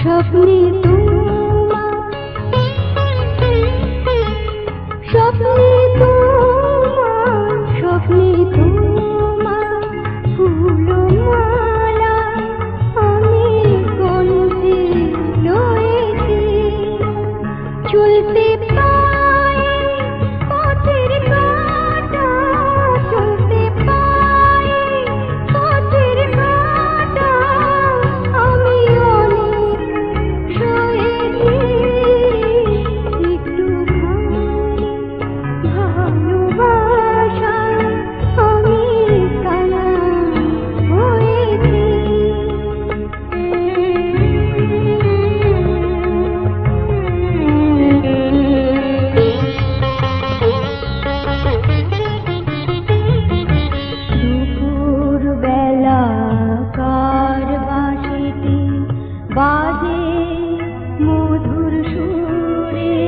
স্বপ্নে তোমার, স্বপ্নে তোমার, স্বপ্নে তোমার ফুলমালা আমি কণ্ঠে রয়েছি। চলতে পায়ে পথের কাঁটা, চলতে পায়ে পথের কাঁটা আমি অনেক সয়েছি। একটুখানি ভালোবাসায় আমি কানা হয়েছি। দুপুর বেলা কার বাঁশিটি বাজে মধুর সুরে,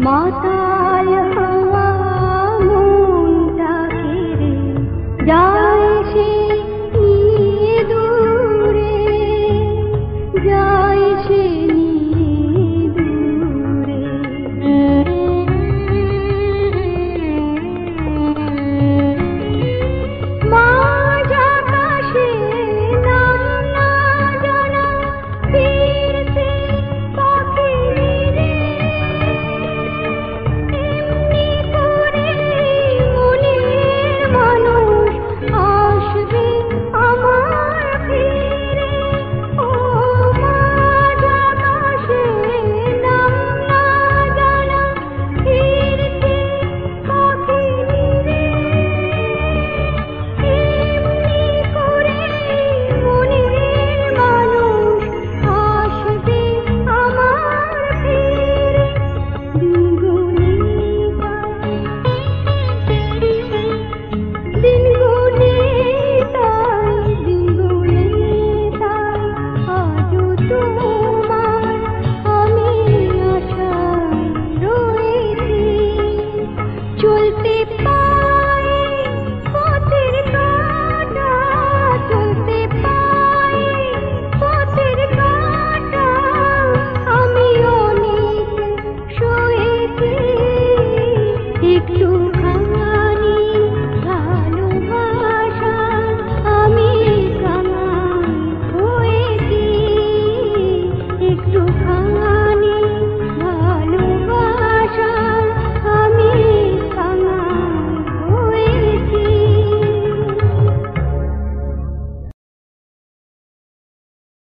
মাতাল হওয়া মনটা কেড়ে যায় সে নিয়ে দূরে, যায় সে নিয়ে দূরে। মাঝ আকাশে নাম না জানা ফিরছে পাখি রে, এমনি করে মনের মানুষ আসবে আমার ফিরে। ও মাঝ আকাশে নাম না জানা ফিরছে পাখি রে, এমনি করে মনের মানুষ আসবে আমার ফিরে। দিনগুলি তাই, দিনগুলি তাই, দিনগুলি তাই আজও তো